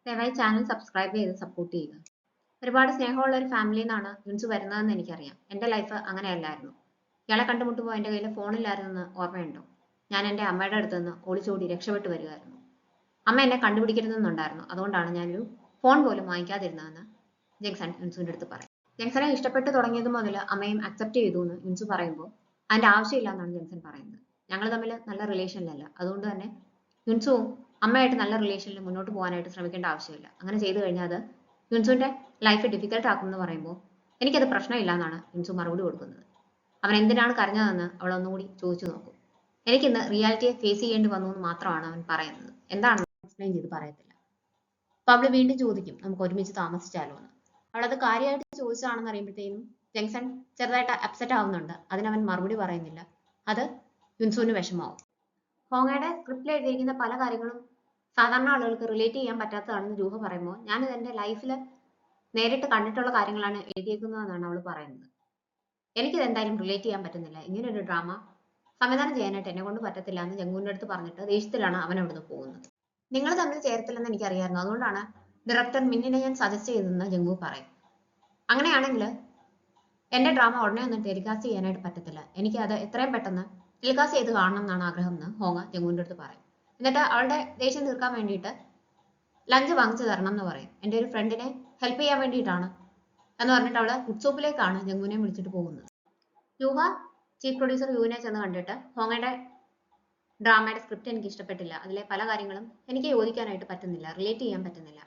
ദയവായി channel subscribe ചെയ്ത് support ചെയ്യുക. ഒരുപാട് സ്നേഹമുള്ള ഒരു ഫാമിലിയിൽ നിന്നാണ് യുൻസു വരുന്നതെന്ന് എനിക്കറിയാം. എൻ്റെ ലൈഫ് അങ്ങനെയല്ലായിരുന്നു. ഇയാളെ കണ്ടുമുട്ടുമ്പോൾ എൻ്റെ കയ്യിൽ ഫോണില്ലായിരുന്നെന്ന് ഓർമ്മയുണ്ടോ? ഞാൻ എൻ്റെ അമ്മയുടെ അടുത്ത് നിന്ന് ഒളിച്ചോടി രക്ഷപ്പെട്ടു വരികയായിരുന്നു. അമ്മ എന്നെ കണ്ടുപിടിക്കരുതെന്നുണ്ടായിരുന്നു. അതുകൊണ്ടാണ് ഞാനൊരു ഫോൺ പോലും വാങ്ങിക്കാതിരുന്നതെന്ന് ജംഗ്സൺ യുൻസുവിൻ്റെ അടുത്ത് പറയും. ജംഗ്സനെ ഇഷ്ടപ്പെട്ടു തുടങ്ങിയത് മുതൽ അമ്മയും അക്സെപ്റ്റ് ചെയ്തു എന്ന് യുൻസു പറയുമ്പോൾ അതിൻ്റെ ആവശ്യമില്ല എന്നാണ് ജംഗ്സൺ പറയുന്നത്. ഞങ്ങൾ തമ്മിൽ നല്ല റിലേഷനിലല്ല, അതുകൊണ്ട് തന്നെ യുൻസുവും അമ്മയായിട്ട് നല്ല റിലേഷനിൽ മുന്നോട്ട് പോകാനായിട്ട് ശ്രമിക്കേണ്ട ആവശ്യമില്ല. അങ്ങനെ ചെയ്തു കഴിഞ്ഞാൽ അത് യുൻസുവിന്റെ ലൈഫ് ഡിഫിക്കൽട്ട് ആക്കുമെന്ന് പറയുമ്പോൾ എനിക്കത് പ്രശ്നമില്ല എന്നാണ് യുൻസു മറുപടി കൊടുക്കുന്നത്. അവൻ എന്തിനാണ് കരഞ്ഞതെന്ന് അവൾ ഒന്നുകൂടി ചോദിച്ചു നോക്കും. എനിക്കിന്ന് റിയാലിറ്റിയെ ഫേസ് ചെയ്യേണ്ടി വന്നു എന്ന് മാത്രമാണ് അവൻ പറയുന്നത്. എന്താണെന്ന് എക്സ്പ്ലെയിൻ ചെയ്ത് പറയത്തില്ല. അപ്പൊ അവള് വീണ്ടും ചോദിക്കും, നമുക്ക് ഒരുമിച്ച് താമസിച്ചാലോ എന്ന്. അവളത് കാര്യമായിട്ട് ചോദിച്ചതാണെന്ന് അറിയുമ്പോഴത്തേനും ജംഗ്സൺ ചെറുതായിട്ട് അപ്സെറ്റ് ആവുന്നുണ്ട്. അതിനവൻ മറുപടി പറയുന്നില്ല. അത് യുൻസുവിന് വിഷമാവും. ഹോങ്ങയുടെ സ്ക്രിപ്റ്റിൽ എഴുതിയിരിക്കുന്ന പല കാര്യങ്ങളും സാധാരണ ആളുകൾക്ക് റിലേറ്റ് ചെയ്യാൻ പറ്റാത്തതാണെന്ന് രൂഹ പറയുമ്പോൾ ഞാനിത് എൻ്റെ ലൈഫിൽ നേരിട്ട് കണ്ടിട്ടുള്ള കാര്യങ്ങളാണ് എഴുതിയേക്കുന്നതെന്നാണ് അവൾ പറയുന്നത്. എനിക്കിത് എന്തായാലും റിലേറ്റ് ചെയ്യാൻ പറ്റുന്നില്ല. ഇങ്ങനൊരു ഡ്രാമ സംവിധാനം ചെയ്യാനായിട്ട് എന്നെ കൊണ്ട് പറ്റത്തില്ല എന്ന് ജംഗുവിൻ്റെ അടുത്ത് പറഞ്ഞിട്ട് ദേഷ്യത്തിലാണ് അവൻ അവിടുന്ന് പോകുന്നത്. നിങ്ങൾ തമ്മിൽ ചേരത്തില്ലെന്ന് എനിക്കറിയാമായിരുന്നു, അതുകൊണ്ടാണ് ഡയറക്ടർ മിന്നിനെ ഞാൻ സജസ്റ്റ് ചെയ്തതെന്ന് ജംഗു പറയും. അങ്ങനെയാണെങ്കിൽ എൻ്റെ ഡ്രാമ ഉടനെ ഒന്നും ടെലികാസ്റ്റ് ചെയ്യാനായിട്ട് പറ്റത്തില്ല. എനിക്ക് അത് എത്രയും പെട്ടെന്ന് ടെലികാസ്റ്റ് ചെയ്ത് കാണണം എന്നാണ് ആഗ്രഹം എന്ന് ഹോങ്ങ ജംഗുവിൻ്റെ അടുത്ത് പറയും. എന്നിട്ട് അവളുടെ ദേഷ്യം തീർക്കാൻ വേണ്ടിയിട്ട് ലഞ്ച് വാങ്ങിച്ചു തരണം എന്ന് പറയും. എൻ്റെ ഒരു ഫ്രണ്ടിനെ ഹെൽപ്പ് ചെയ്യാൻ വേണ്ടിയിട്ടാണ് എന്ന് പറഞ്ഞിട്ട് അവള് ഫുഡ് ജംഗുവിനെ വിളിച്ചിട്ട് പോകുന്നത്. യൂഹ ചീഫ് പ്രൊഡ്യൂസർ യുവിനെ ചെന്ന് കണ്ടിട്ട് ഹോങ്ങയുടെ ഡ്രാമയുടെ സ്ക്രിപ്റ്റ് എനിക്ക് ഇഷ്ടപ്പെട്ടില്ല, അതിലെ പല കാര്യങ്ങളും എനിക്ക് യോജിക്കാനായിട്ട് പറ്റുന്നില്ല, റിലേറ്റ് ചെയ്യാൻ പറ്റുന്നില്ല.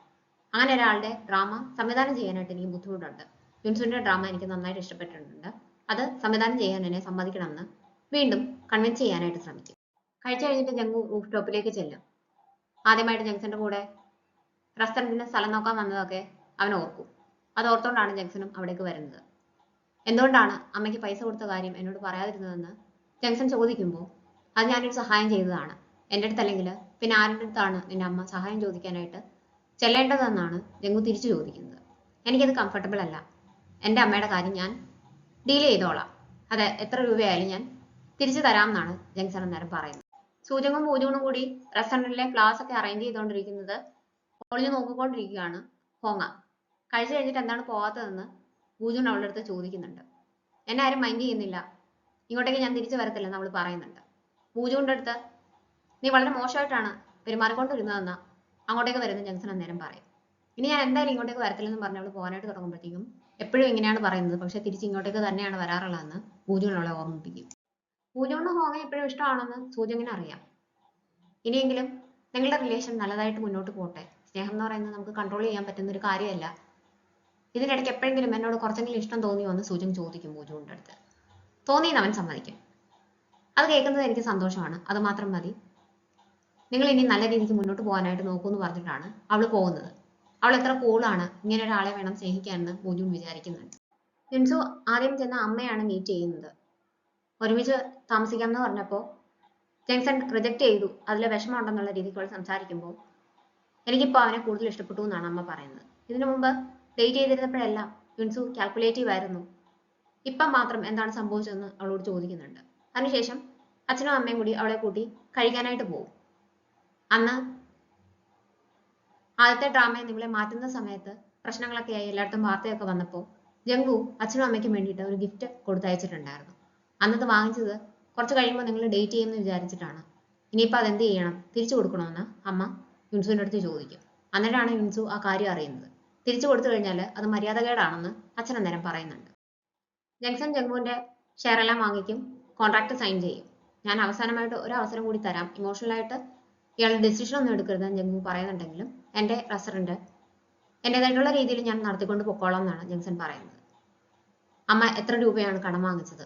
അങ്ങനെ ഒരാളുടെ ഡ്രാമ സംവിധാനം ചെയ്യാനായിട്ട് എനിക്ക് ബുദ്ധിമുട്ടുണ്ട്. യുൻസുവിന്റെ ഡ്രാമ എനിക്ക് നന്നായിട്ട് ഇഷ്ടപ്പെട്ടിട്ടുണ്ട്, അത് സംവിധാനം ചെയ്യാൻ എന്നെ സമ്മതിക്കണമെന്ന് വീണ്ടും കൺവിൻസ് ചെയ്യാനായിട്ട് ശ്രമിക്കും. കഴിച്ചു കഴിഞ്ഞിട്ട് ജംഗു റൂഫ് ടോപ്പിലേക്ക് ചെല്ലും. ആദ്യമായിട്ട് ജംഗ്സന്റെ കൂടെ റെസ്റ്റോറൻറ്റിന് സ്ഥലം നോക്കാൻ വന്നതൊക്കെ അവൻ ഓർക്കും. അത് ഓർത്തുകൊണ്ടാണ് ജംഗ്സനും അവിടേക്ക് വരുന്നത്. എന്തുകൊണ്ടാണ് അമ്മയ്ക്ക് പൈസ കൊടുത്ത കാര്യം എന്നോട് പറയാതിരുന്നതെന്ന് ജംഗ്സൺ ചോദിക്കുമ്പോൾ അത് ഞാനൊരു സഹായം ചെയ്തതാണ്, എൻ്റെ അടുത്തല്ലെങ്കിൽ പിന്നെ ആരുടെ അടുത്താണ് നിന്റെ അമ്മ സഹായം ചോദിക്കാനായിട്ട് ചെല്ലേണ്ടതെന്നാണ് ജംഗു തിരിച്ചു ചോദിക്കുന്നത്. എനിക്കത് കംഫർട്ടബിൾ അല്ല. എൻ്റെ അമ്മയുടെ കാര്യം ഞാൻ ഡീൽ ചെയ്തോളാം, അതെ എത്ര രൂപയായാലും ഞാൻ തിരിച്ചു തരാമെന്നാണ് ജംഗ്സൺ അന്നേരം പറയുന്നത്. സൂചകവും പൂജകളും കൂടി റെസ്റ്റോറൻറ്റിലെ ക്ലാസ് ഒക്കെ അറേഞ്ച് ചെയ്തുകൊണ്ടിരിക്കുന്നത് ഒളിഞ്ഞു നോക്കിക്കൊണ്ടിരിക്കുകയാണ് ഹോങ്ങ. കഴിച്ചു കഴിഞ്ഞിട്ട് എന്താണ് പോകാത്തതെന്ന് പൂജുൻ അവളുടെ അടുത്ത് ചോദിക്കുന്നുണ്ട്. എന്നെ ആരും മൈൻഡ് ചെയ്യുന്നില്ല, ഇങ്ങോട്ടേക്ക് ഞാൻ തിരിച്ചു വരത്തില്ലെന്ന് അവൾ പറയുന്നുണ്ട്. പൂജുവിൻ്റെ അടുത്ത് നീ വളരെ മോശമായിട്ടാണ് പെരുമാറിക്കൊണ്ടിരുന്നതെന്ന് അങ്ങോട്ടേക്ക് വരുന്ന ജംഗ്സൺ അന്നേരം പറയും. ഇനി ഞാൻ എന്തായാലും ഇങ്ങോട്ടേക്ക് വരത്തില്ലെന്ന് പറഞ്ഞ് അവൾ പോകാനായിട്ട് തുടങ്ങുമ്പോഴത്തേക്കും എപ്പോഴും ഇങ്ങനെയാണ് പറയുന്നത്, പക്ഷെ തിരിച്ച് ഇങ്ങോട്ടേക്ക് തന്നെയാണ് വരാറുള്ളതെന്ന് പൂജുൻ അവളെ ഓർമ്മിപ്പിക്കും. പൂജുവിന് ഹോങ്ങ എപ്പോഴും ഇഷ്ടമാണെന്ന് സൂചകിന് അറിയാം. ഇനിയെങ്കിലും നിങ്ങളുടെ റിലേഷൻ നല്ലതായിട്ട് മുന്നോട്ട് പോട്ടെ. സ്നേഹം എന്ന് പറയുന്നത് നമുക്ക് കൺട്രോൾ ചെയ്യാൻ പറ്റുന്ന ഒരു കാര്യമല്ല. ഇതിനിടയ്ക്ക് എപ്പോഴെങ്കിലും എന്നോട് കുറച്ചെങ്കിലും ഇഷ്ടം തോന്നിയോ എന്ന് സൂചൻ ചോദിക്കും പൂജുവിൻ്റെ അടുത്ത്. തോന്നിയെന്ന് അവൻ സമ്മതിക്കും. അത് കേൾക്കുന്നത് എനിക്ക് സന്തോഷമാണ്, അത് മാത്രം മതി. നിങ്ങൾ ഇനി നല്ല രീതിക്ക് മുന്നോട്ട് പോകാനായിട്ട് നോക്കൂ എന്ന് പറഞ്ഞിട്ടാണ് അവൾ പോകുന്നത്. അവൾ എത്ര കൂളാണ്, ഇങ്ങനെ ഒരാളെ വേണം സ്നേഹിക്കാനെന്ന് പൂജുൻ വിചാരിക്കുന്നുണ്ട്. ജിൻസു ആദ്യം ചെന്ന അമ്മയാണ് മീറ്റ് ചെയ്യുന്നത്. ഒരുമിച്ച് താമസിക്കാമെന്ന് പറഞ്ഞപ്പോൾ ജംഗ്സൺ റിജക്ട് ചെയ്തു, അതിലെ വിഷമം ഉണ്ടെന്നുള്ള രീതിക്ക് അവൾ സംസാരിക്കുമ്പോൾ എനിക്കിപ്പോൾ അവനെ കൂടുതൽ ഇഷ്ടപ്പെട്ടു എന്നാണ് അമ്മ പറയുന്നത്. ഇതിനു മുമ്പ് ഡേറ്റ് ചെയ്തിരുന്നപ്പോഴെല്ലാം യുൻസു കാൽക്കുലേറ്റീവ് ആയിരുന്നു, ഇപ്പം മാത്രം എന്താണ് സംഭവിച്ചതെന്ന് അവളോട് ചോദിക്കുന്നുണ്ട്. അതിനുശേഷം അച്ഛനും അമ്മയും കൂടി അവളെ കൂട്ടി കഴിക്കാനായിട്ട് പോകും. അന്ന് ആദ്യത്തെ ഡ്രാമയെ നിങ്ങളെ മാറ്റുന്ന സമയത്ത് പ്രശ്നങ്ങളൊക്കെ ആയി എല്ലായിടത്തും വാർത്തയൊക്കെ വന്നപ്പോൾ ജംഗു അച്ഛനും അമ്മയ്ക്കും വേണ്ടിയിട്ട് ഒരു ഗിഫ്റ്റ് കൊടുത്തയച്ചിട്ടുണ്ടായിരുന്നു. അന്നത് വാങ്ങിച്ചത് കുറച്ച് കഴിയുമ്പോൾ നിങ്ങൾ ഡേറ്റ് ചെയ്യുമെന്ന് വിചാരിച്ചിട്ടാണ്. ഇനിയിപ്പോൾ അതെന്ത് ചെയ്യണം, തിരിച്ചു കൊടുക്കണമെന്ന് അമ്മ യുൻസുവിൻ്റെ അടുത്ത് ചോദിക്കും. അന്നേരമാണ് യുൻസു ആ കാര്യം അറിയുന്നത്. തിരിച്ചു കൊടുത്തു കഴിഞ്ഞാൽ അത് മര്യാദകേടാണെന്ന് അച്ഛൻ അന്നേരം പറയുന്നുണ്ട്. ജംഗ്സൺ ജംഗുവിൻ്റെ ഷെയർ എല്ലാം വാങ്ങിക്കും, കോൺട്രാക്ട് സൈൻ ചെയ്യും. ഞാൻ അവസാനമായിട്ട് ഒരു അവസരം കൂടി തരാം, ഇമോഷണലായിട്ട് ഇയാൾ ഡിസിഷൻ ഒന്നും എടുക്കരുതെന്ന് ജംഗു പറയുന്നുണ്ടെങ്കിലും എൻ്റെ റെസ്റ്റോറൻറ്റ് എൻ്റെതായിട്ടുള്ള രീതിയിൽ ഞാൻ നടത്തിക്കൊണ്ട് പൊക്കോളാം എന്നാണ് ജംഗ്സൺ പറയുന്നത്. അമ്മ എത്ര രൂപയാണ് കടം വാങ്ങിച്ചത്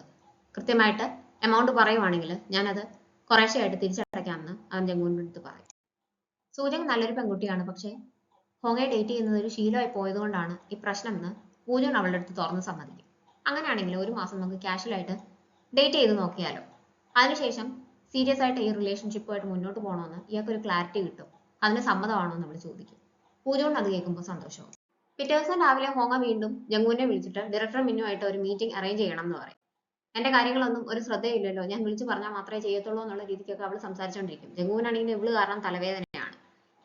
കൃത്യമായിട്ട് എമൗണ്ട് പറയുവാണെങ്കിൽ ഞാനത് കുറേശ്ശെയായിട്ട് തിരിച്ചടയ്ക്കാമെന്ന് അവൻ ജംഗുവിൻ്റെ അടുത്ത് പറയും. സൂചന നല്ലൊരു പെൺകുട്ടിയാണ്, പക്ഷേ ഹോങ്ങയെ ഡേറ്റ് ചെയ്യുന്നത് ഒരു ശീലമായി പോയതുകൊണ്ടാണ് ഈ പ്രശ്നം എന്ന് പൂജൻ അവളുടെ അടുത്ത് തുറന്ന് സമ്മതിക്കും. അങ്ങനെയാണെങ്കിൽ ഒരു മാസം നമുക്ക് കാഷ്വലായിട്ട് ഡേറ്റ് ചെയ്ത് നോക്കിയാലോ, അതിനുശേഷം സീരിയസ് ആയിട്ട് ഈ റിലേഷൻഷിപ്പുമായിട്ട് മുന്നോട്ട് പോകണമെന്ന് ഇയാൾക്കൊരു ക്ലാരിറ്റി കിട്ടും, അതിന് സമ്മതമാണോ എന്ന് അവൾ ചോദിക്കും. പൂജോണ്ട് അത് കേൾക്കുമ്പോൾ സന്തോഷവും. പിറ്റേ ദിവസം രാവിലെ ഹോങ്ങ വീണ്ടും ജംഗുവിനെ വിളിച്ചിട്ട് ഡയറക്ടർ മിന്നുമായിട്ട് ഒരു മീറ്റിംഗ് അറേഞ്ച് ചെയ്യണം എന്ന് പറയും. എൻ്റെ കാര്യങ്ങളൊന്നും ഒരു ശ്രദ്ധയില്ലല്ലോ, ഞാൻ വിളിച്ചു പറഞ്ഞാൽ മാത്രമേ ചെയ്യത്തുള്ളൂ എന്നുള്ള രീതിക്കൊക്കെ അവൾ സംസാരിച്ചുകൊണ്ടിരിക്കും. ജംഗുവിനാണെങ്കിൽ ഇവള് കാരണം തലവേദനയാണ്,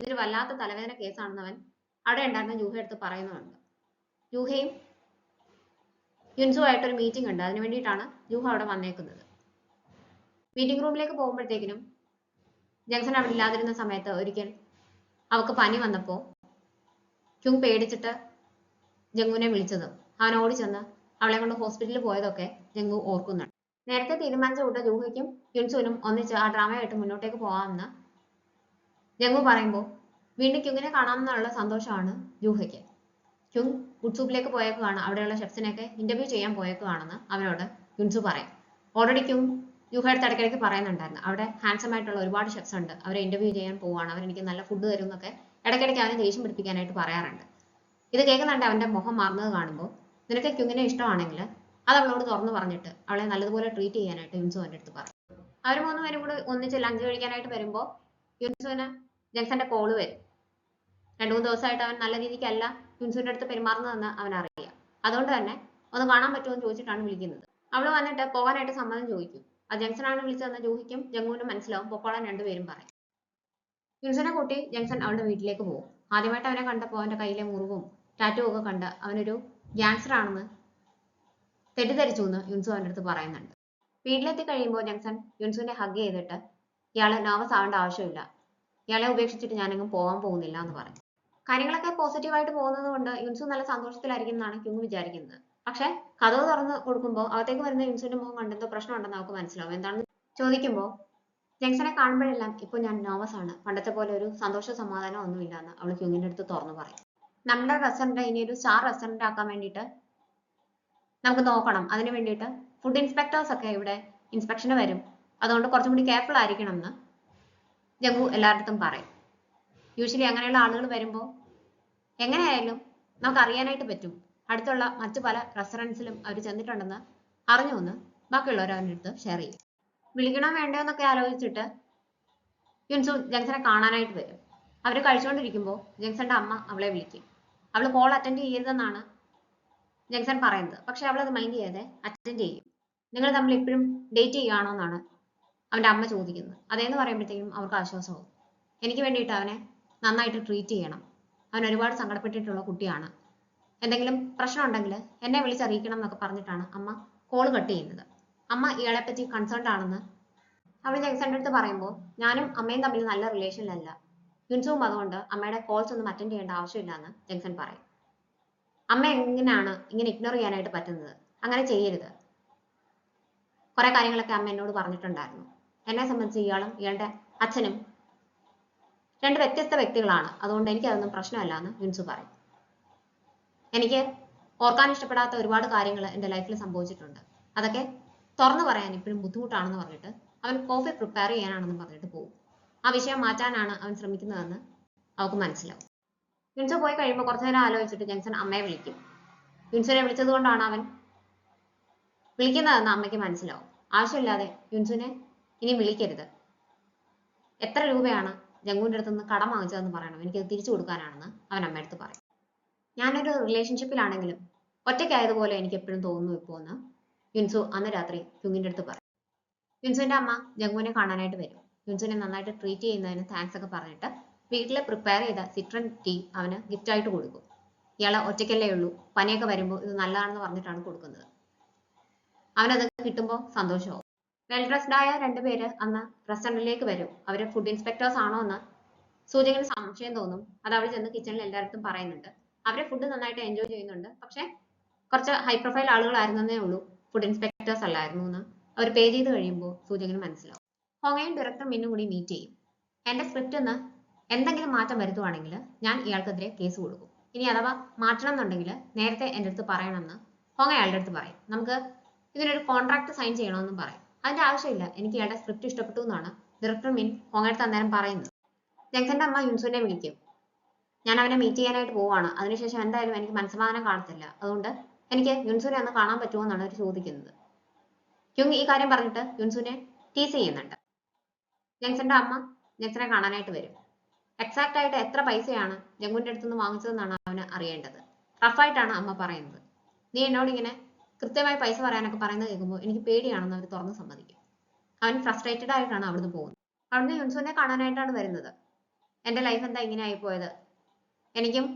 ഇതൊരു വല്ലാത്ത തലവേദന കേസാണെന്ന് അവൻ അവിടെ ഉണ്ടായിരുന്ന ജൂഹ അടുത്ത് പറയുന്നുണ്ട്. ജൂഹയും യുൻസുമായിട്ടൊരു മീറ്റിംഗ് ഉണ്ട്, അതിന് വേണ്ടിയിട്ടാണ് ജൂഹ അവിടെ വന്നേക്കുന്നത്. മീറ്റിംഗ് റൂമിലേക്ക് പോകുമ്പോഴത്തേക്കിനും ജംഗ്ഷൻ അവിടെ ഇല്ലാതിരുന്ന സമയത്ത് ഒരിക്കൽ അവൾക്ക് പനി വന്നപ്പോൾ ക്യുങ് പേടിച്ചിട്ട് ജംഗുവിനെ വിളിച്ചതും അവൻ ഓടി ചെന്ന് അവളെ കൊണ്ട് ഹോസ്പിറ്റലിൽ പോയതൊക്കെ ജംഗു ഓർക്കുന്നുണ്ട്. നേരത്തെ തീരുമാനിച്ച കൂട്ട ജൂഹയ്ക്കും യുൻസുവിനും ഒന്നിച്ച് ആ ഡ്രാമയായിട്ട് മുന്നോട്ടേക്ക് പോകാമെന്ന് ജംഗു പറയുമ്പോൾ വീണ്ടും ക്യുങ്ങിനെ കാണാമെന്നുള്ള സന്തോഷമാണ് ജൂഹയ്ക്ക്. ക്യുങ് വുഡ്സൂപ്പിലേക്ക് പോയേക്കുവാണ്, അവിടെയുള്ള ഷെഫ്സിനെയൊക്കെ ഇന്റർവ്യൂ ചെയ്യാൻ പോയേക്കുവാണെന്ന് അവനോട് യുൻസു പറയും. ഓൾറെഡി ക്യുങ് ജൂഹയുടെ ഇടയ്ക്കിടയ്ക്ക് പറയുന്നുണ്ടായിരുന്നു, അവിടെ ഹാൻസം ആയിട്ടുള്ള ഒരുപാട് ഷെഫ്സ് ഉണ്ട്, അവരെ ഇന്റർവ്യൂ ചെയ്യാൻ പോവാണ്, അവരെനിക്ക് നല്ല ഫുഡ് തരും എന്നൊക്കെ ഇടയ്ക്കിടയ്ക്ക് അവനെ ദേഷ്യം പിടിപ്പിക്കാനായിട്ട് പറയാറുണ്ട്. ഇത് കേൾക്കുന്നുണ്ട് അവന്റെ മുഖം മാറുന്നത് കാണുമ്പോൾ നിനക്ക് ക്യുങ്ങിനെ ഇഷ്ടമാണെങ്കിൽ അത് അവളോട് തുറന്നു പറഞ്ഞിട്ട് അവളെ നല്ലതുപോലെ ട്രീറ്റ് ചെയ്യാനായിട്ട് യുൻസു അവൻ്റെ അടുത്ത് പറയും. അവർ മൂന്നുപേരും കൂടെ ഒന്നിച്ച് ലഞ്ച് കഴിക്കാനായിട്ട് വരുമ്പോൾ യുൻസുവിന് ജംഗ്ഷന്റെ കോള് വരും. 2-3 ദിവസമായിട്ട് അവൻ നല്ല രീതിക്കല്ല യുൻസുവിന്റെ അടുത്ത് പെരുമാറുന്നതെന്ന് അവൻ അറിയാം. അതുകൊണ്ട് തന്നെ ഒന്ന് കാണാൻ പറ്റുമോ എന്ന് ചോദിച്ചിട്ടാണ് വിളിക്കുന്നത്. അവള് വന്നിട്ട് പോകാനായിട്ട് സമ്മതം ചോദിക്കും. അത് ജംഗ്ഷനാണ് വിളിച്ചതെന്ന് ജൂഹിക്കും ജംഗുവിനും മനസ്സിലാവും. പൊക്കോളാൻ രണ്ടുപേരും പറയും. യുൻസുനെ കൂട്ടി ജംഗ്ഷൻ അവളുടെ വീട്ടിലേക്ക് പോകും. ആദ്യമായിട്ട് അവനെ കണ്ടപ്പോൾ അവന്റെ കയ്യിലെ മുറിവും ടാറ്റുവും ഒക്കെ കണ്ട് അവനൊരു ഗ്യാങ്സ്റ്റർ ആണെന്ന് തെറ്റിദ്ധരിച്ചു എന്ന് യുൻസു അവൻ്റെ അടുത്ത് പറയുന്നുണ്ട്. വീട്ടിലെത്തി കഴിയുമ്പോൾ ജംഗ്ഷൻ യുൻസുവിനെ ഹഗ് ചെയ്തിട്ട് ഇയാളെ നെർവസ് ആവേണ്ട ആവശ്യമില്ല, ഇയാളെ ഉപേക്ഷിച്ചിട്ട് ഞാനെങ്ങും പോകാൻ പോകുന്നില്ല എന്ന് പറയും. കാര്യങ്ങളൊക്കെ പോസിറ്റീവായിട്ട് പോകുന്നത് കൊണ്ട് യുൻസു നല്ല സന്തോഷത്തിലായിരിക്കും എന്നാണ് ക്യുങ് വിചാരിക്കുന്നത്. പക്ഷെ കതവ് തുറന്ന് കൊടുക്കുമ്പോൾ അകത്തേക്ക് വരുന്ന യുൻസുവിന്റെ മുഖം കണ്ട് എന്തോ പ്രശ്നമുണ്ടെന്ന് അവൾക്ക് മനസ്സിലാവും. എന്താണെന്ന് ചോദിക്കുമ്പോൾ ജംഗ്ഷനെ കാണുമ്പോഴെല്ലാം ഇപ്പോൾ ഞാൻ നെർവസ് ആണ്, പണ്ടത്തെ പോലെ ഒരു സന്തോഷ സമാധാനം ഒന്നുമില്ല എന്ന് അവൾ ക്യുങ്ങിന്റെ അടുത്ത് തുറന്നു പറയും. നമ്മുടെ റെസ്റ്റോറന്റ് ഇനി ഒരു സ്റ്റാർ റെസ്റ്റോറന്റ് ആക്കാൻ വേണ്ടിയിട്ട് നമുക്ക് നോക്കണം. അതിന് വേണ്ടിയിട്ട് ഫുഡ് ഇൻസ്പെക്ടേഴ്സ് ഒക്കെ ഇവിടെ ഇൻസ്പെക്ഷന് വരും, അതുകൊണ്ട് കുറച്ചും കൂടി കെയർഫുൾ ആയിരിക്കണം എന്ന് ജംഗു എല്ലായിടത്തും പറയും. യൂഷ്വലി അങ്ങനെയുള്ള ആളുകൾ വരുമ്പോൾ എങ്ങനെയായാലും നമുക്ക് അറിയാനായിട്ട് പറ്റും അടുത്തുള്ള മറ്റു പല റെസ്റ്റോറൻറ്റ്സിലും അവർ ചെന്നിട്ടുണ്ടെന്ന് അറിഞ്ഞു എന്ന് ബാക്കിയുള്ളവർ അവൻ്റെ അടുത്ത് ഷെയർ ചെയ്യും. വിളിക്കണോ വേണ്ടോ എന്നൊക്കെ ആലോചിച്ചിട്ട് യുൻസു ജംഗ്ഷനെ കാണാനായിട്ട് വരും. അവർ കഴിച്ചുകൊണ്ടിരിക്കുമ്പോൾ ജംഗ്ഷന്റെ അമ്മ അവളെ വിളിക്കും. അവൾ കോൾ അറ്റൻഡ് ചെയ്യരുതെന്നാണ് ജംഗ്ഷൻ പറയുന്നത്, പക്ഷെ അവൾ അത് മൈൻഡ് ചെയ്യാതെ അറ്റൻഡ് ചെയ്യും. നിങ്ങൾ തമ്മിൽ ഇപ്പോഴും ഡേറ്റ് ചെയ്യുകയാണോ എന്നാണ് അവൻ്റെ അമ്മ ചോദിക്കുന്നത്. അതേന്ന് പറയുമ്പോഴത്തേക്കും അവർക്ക് ആശ്വാസമാവും. എനിക്ക് വേണ്ടിയിട്ട് അവനെ നന്നായിട്ട് ട്രീറ്റ് ചെയ്യണം, അവൻ ഒരുപാട് സങ്കടപ്പെട്ടിട്ടുള്ള കുട്ടിയാണ്, എന്തെങ്കിലും പ്രശ്നം ഉണ്ടെങ്കിൽ എന്നെ വിളിച്ചറിയിക്കണം എന്നൊക്കെ പറഞ്ഞിട്ടാണ് അമ്മ കോൾ കട്ട് ചെയ്യുന്നത്. അമ്മ ഇയാളെ പറ്റി കൺസേൺഡ് ആണെന്ന് അവൾ ജംഗ്ഷൻ്റെ അടുത്ത് പറയുമ്പോൾ ഞാനും അമ്മയും തമ്മിൽ നല്ല റിലേഷനിലല്ല, യുൻസുവും അതുകൊണ്ട് അമ്മയുടെ കോൾസ് ഒന്നും അറ്റൻഡ് ചെയ്യേണ്ട ആവശ്യമില്ല എന്ന് ജംഗ്ഷൻ പറയും. അമ്മ എങ്ങനെയാണ് ഇങ്ങനെ ഇഗ്നോർ ചെയ്യാനായിട്ട് പറ്റുന്നത്? അങ്ങനെ ചെയ്യരുത്. കുറെ കാര്യങ്ങളൊക്കെ അമ്മ എന്നോട് പറഞ്ഞിട്ടുണ്ടായിരുന്നു. എന്നെ സംബന്ധിച്ച് ഇയാളും ഇയാളുടെ അച്ഛനും രണ്ട് വ്യത്യസ്ത വ്യക്തികളാണ്, അതുകൊണ്ട് എനിക്ക് അതൊന്നും പ്രശ്നമല്ല എന്ന് യുൻസു പറയും. എനിക്ക് ഓർക്കാൻ ഇഷ്ടപ്പെടാത്ത ഒരുപാട് കാര്യങ്ങൾ എൻ്റെ ലൈഫിൽ സംഭവിച്ചിട്ടുണ്ട്, അതൊക്കെ തുറന്നു പറയാൻ ഇപ്പോഴും ബുദ്ധിമുട്ടാണെന്ന് പറഞ്ഞിട്ട് അവൻ കോഫി പ്രിപ്പയർ ചെയ്യാനാണെന്ന് പറഞ്ഞിട്ട് പോകും. ആ വിഷയം മാറ്റാനാണ് അവൻ ശ്രമിക്കുന്നതെന്ന് അവൾക്ക് മനസ്സിലാവും. യുൻസു പോയി കഴിയുമ്പോൾ കുറച്ചു നേരം ആലോചിച്ചിട്ട് ജംഗ്ഷൻ അമ്മയെ വിളിക്കും. യുൻസുനെ വിളിച്ചത് കൊണ്ടാണ് അവൻ വിളിക്കുന്നതെന്ന് അമ്മയ്ക്ക് മനസ്സിലാവും. ആവശ്യമില്ലാതെ യുൻസുനെ ഇനി വിളിക്കരുത്. എത്ര രൂപയാണ് ജംഗുവിൻ്റെ അടുത്ത് നിന്ന് കടം വാങ്ങിച്ചതെന്ന് പറയണം, എനിക്കത് തിരിച്ചു കൊടുക്കാനാണെന്ന് അവൻ അമ്മയടുത്ത് പറയും. ഞാനൊരു റിലേഷൻഷിപ്പിലാണെങ്കിലും ഒറ്റയ്ക്കായതുപോലെ എനിക്ക് എപ്പോഴും തോന്നുന്നു ഇപ്പോൾ എന്ന് യുൻസു അന്ന് രാത്രി ക്യുങ്ങിൻ്റെ അടുത്ത് പറയും. യുൻസുവിൻ്റെ അമ്മ ജംഗുവിനെ കാണാനായിട്ട് വരും. യുൻസുവിനെ നന്നായിട്ട് ട്രീറ്റ് ചെയ്യുന്നതിന് താങ്ക്സ് ഒക്കെ പറഞ്ഞിട്ട് വീട്ടിൽ പ്രിപ്പയർ ചെയ്ത സിട്രൺ ടീ അവന് ഗിഫ്റ്റായിട്ട് കൊടുക്കും. ഇയാളെ ഒറ്റയ്ക്കല്ലേ ഉള്ളൂ, പനിയൊക്കെ വരുമ്പോൾ ഇത് നല്ലതാണെന്ന് പറഞ്ഞിട്ടാണ് കൊടുക്കുന്നത്. അവനത് കിട്ടുമ്പോൾ സന്തോഷമാവും. വെൽ ഡ്രസ്ഡ് ആയ രണ്ടുപേര് അന്ന് റെസ്റ്റോറൻറ്റിലേക്ക് വരും. അവര് ഫുഡ് ഇൻസ്പെക്ടേഴ്സ് ആണോ എന്ന് സൂചകന് സംശയം തോന്നും. അത് അവൾ ചെന്ന് കിച്ചണിൽ എല്ലായിടത്തും പറയുന്നുണ്ട്. അവരെ ഫുഡ് നന്നായിട്ട് എൻജോയ് ചെയ്യുന്നുണ്ട്, പക്ഷെ കുറച്ച് ഹൈ പ്രൊഫൈൽ ആളുകളായിരുന്നേ ഉള്ളൂ, ഫുഡ് ഇൻസ്പെക്ടേഴ്സ് അല്ലായിരുന്നു എന്ന് അവർ പേ ചെയ്ത് കഴിയുമ്പോൾ സൂചകന് മനസ്സിലാവും. ഹോങ്ങയും ഡയറക്ടർ മിന്നും കൂടി മീറ്റ് ചെയ്യും. എൻ്റെ സ്ക്രിപ്റ്റിൽ നിന്ന് എന്തെങ്കിലും മാറ്റം വരുത്തുവാണെങ്കിൽ ഞാൻ ഇയാൾക്കെതിരെ കേസ് കൊടുക്കും. ഇനി അഥവാ മാറ്റണം എന്നുണ്ടെങ്കിൽ നേരത്തെ എൻ്റെ അടുത്ത് പറയണമെന്ന് ഹോങ്ങ അയാളുടെ അടുത്ത് പറയും. നമുക്ക് ഇതിനൊരു കോൺട്രാക്ട് സൈൻ ചെയ്യണമെന്നും പറയും. അതിന്റെ ആവശ്യമില്ല, എനിക്ക് ഇയാളുടെ സ്ക്രിപ്റ്റ് ഇഷ്ടപ്പെട്ടു എന്നാണ് ഡയറക്ടർ മിൻ ഹോങ്ങയുടെ അന്നേരം പറയുന്നത്. ജംഗ്ഷന്റെ അമ്മ യുൻസുവിനെ വിളിക്കും. ഞാൻ അവനെ മീറ്റ് ചെയ്യാനായിട്ട് പോവാണ്, അതിനുശേഷം എന്തായാലും എനിക്ക് മനസ്സമാധാനം കാണത്തില്ല, അതുകൊണ്ട് എനിക്ക് യുൻസുവിനെ ഒന്ന് കാണാൻ പറ്റുമോ എന്നാണ് അവർ ചോദിക്കുന്നത്. ക്യുങ് ഈ കാര്യം പറഞ്ഞിട്ട് യുൻസുവിനെ ടീസ് ചെയ്യുന്നുണ്ട്. ജംഗ്ഷന്റെ അമ്മ ജംഗ്ഷനെ കാണാനായിട്ട് വരും. എക്സാക്റ്റ് ആയിട്ട് എത്ര പൈസയാണ് ജംഗുവിന്റെ അടുത്ത് നിന്ന് വാങ്ങിച്ചതെന്നാണ് അവന് അറിയേണ്ടത്. റഫായിട്ടാണ് അമ്മ പറയുന്നത്. നീ എന്നോട് ഇങ്ങനെ കൃത്യമായി പൈസ പറയാനൊക്കെ പറയുന്നത് കേൾക്കുമ്പോൾ എനിക്ക് പേടിയാണെന്ന് അവർ തുറന്ന് സമ്മതിക്കും. അവൻ ഫ്രസ്ട്രേറ്റഡ് ആയിട്ടാണ് അവിടുന്ന് പോകുന്നത്. അവിടുന്ന് യുൻസുവിനെ കാണാനായിട്ടാണ് വരുന്നത്. എൻ്റെ ലൈഫ് എന്താ ഇങ്ങനെ ആയിപ്പോയത്, എനിക്കും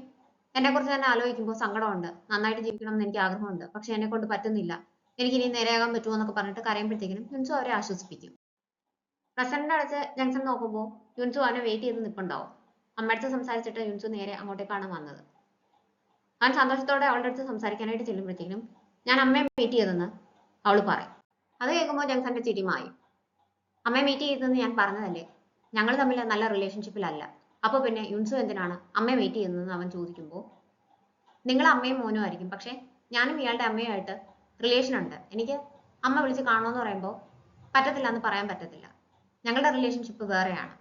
എന്നെക്കുറിച്ച് തന്നെ ആലോചിക്കുമ്പോൾ സങ്കടമുണ്ട്. നന്നായിട്ട് ജീവിക്കണം എന്ന് എനിക്ക് ആഗ്രഹമുണ്ട്. പക്ഷെ എന്നെ കൊണ്ട് പറ്റുന്നില്ല. എനിക്ക് ഇനി നേരെയാകാൻ പറ്റുമോ എന്നൊക്കെ പറഞ്ഞിട്ട് കരയുമ്പോഴത്തേക്കിനും യുൻസു അവരെ ആശ്വസിപ്പിക്കും. റെസ്റ്റോറന്റ് അടച്ച് ജംഗ്ഷൻ നോക്കുമ്പോൾ യുൻസു അവനെ വെയിറ്റ് ചെയ്ത് നിൽപ്പുണ്ടാവും. അമ്മയടുത്ത് സംസാരിച്ചിട്ട് യുൻസു നേരെ അങ്ങോട്ടേക്കാണ് വന്നത്. അവൻ സന്തോഷത്തോടെ അവളുടെ അടുത്ത് സംസാരിക്കാനായിട്ട് ചെല്ലുമ്പോഴത്തേക്കും ഞാൻ അമ്മയെ മീറ്റ് ചെയ്തെന്ന് അവൾ പറയും. അത് കേൾക്കുമ്പോൾ ജംഗ്ഷന്റെ ചിരി മായും. അമ്മയെ മീറ്റ് ചെയ്തതെന്ന് ഞാൻ പറഞ്ഞതല്ലേ, ഞങ്ങൾ തമ്മിൽ നല്ല റിലേഷൻഷിപ്പിലല്ല. അപ്പോൾ പിന്നെ യുൻസു എന്തിനാണ് അമ്മയെ മീറ്റ് ചെയ്യുന്നതെന്ന് അവൻ ചോദിക്കുമ്പോൾ, നിങ്ങൾ അമ്മയും മോനും ആയിരിക്കും, പക്ഷെ ഞാനും ഇയാളുടെ അമ്മയുമായിട്ട് റിലേഷൻ ഉണ്ട്. എനിക്ക് അമ്മ വിളിച്ച് കാണണമെന്ന് പറയുമ്പോൾ പറ്റത്തില്ല എന്ന് പറയാൻ പറ്റത്തില്ല. ഞങ്ങളുടെ റിലേഷൻഷിപ്പ് വേറെയാണ്.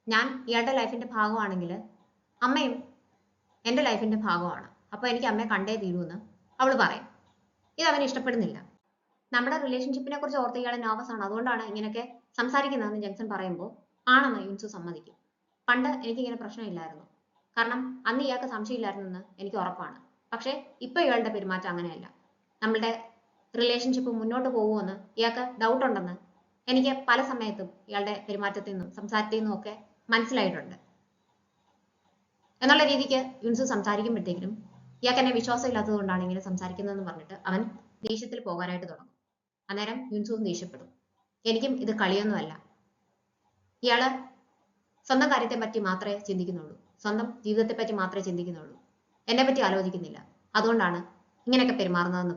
ഞാൻ ഇയാളുടെ ലൈഫിന്റെ ഭാഗമാണെങ്കിൽ അമ്മയും എൻ്റെ ലൈഫിന്റെ ഭാഗമാണ്. അപ്പോൾ എനിക്ക് അമ്മയെ കണ്ടേ തീരൂന്ന് അവൾ പറയും. ഇത് അവന് ഇഷ്ടപ്പെടുന്നില്ല. നമ്മുടെ റിലേഷൻഷിപ്പിനെ കുറിച്ച് ഓർത്ത് ഇയാൾ നെർവസ് ആണ്, അതുകൊണ്ടാണ് ഇങ്ങനെയൊക്കെ സംസാരിക്കുന്നതെന്ന് ജംഗ്ഷൻ പറയുമ്പോൾ ആണെന്ന് യുൻസു സമ്മതിക്കും. പണ്ട് എനിക്കിങ്ങനെ പ്രശ്നമില്ലായിരുന്നു, കാരണം അന്ന് ഇയാൾക്ക് സംശയമില്ലായിരുന്നെന്ന് എനിക്ക് ഉറപ്പാണ്. പക്ഷേ ഇപ്പൊ ഇയാളുടെ പെരുമാറ്റം അങ്ങനെയല്ല. നമ്മളുടെ റിലേഷൻഷിപ്പ് മുന്നോട്ട് പോകുമെന്ന് ഇയാൾക്ക് ഡൗട്ട് ഉണ്ടെന്ന് എനിക്ക് പല സമയത്തും ഇയാളുടെ പെരുമാറ്റത്തിൽ നിന്നും സംസാരത്തിൽ നിന്നും ഒക്കെ മനസ്സിലായിട്ടുണ്ട് എന്നുള്ള രീതിക്ക് യുൻസു സംസാരിക്കുമ്പോഴത്തേക്കിനും ഇയാൾക്ക് എന്നെ വിശ്വാസം ഇല്ലാത്തത് കൊണ്ടാണ് ഇങ്ങനെ സംസാരിക്കുന്നതെന്ന് പറഞ്ഞിട്ട് അവൻ ദേഷ്യത്തിൽ പോകാനായിട്ട് തുടങ്ങും. അന്നേരം യുൻസുവും ദേഷ്യപ്പെടും. എനിക്കും ഇത് കളിയൊന്നുമല്ല. ഇയാള് സ്വന്തം കാര്യത്തെ പറ്റി മാത്രമേ ചിന്തിക്കുന്നുള്ളൂ, സ്വന്തം ജീവിതത്തെ പറ്റി മാത്രമേ ചിന്തിക്കുന്നുള്ളൂ, എന്നെ പറ്റി ആലോചിക്കുന്നില്ല. അതുകൊണ്ടാണ് ഇങ്ങനെയൊക്കെ പെരുമാറുന്നതെന്ന്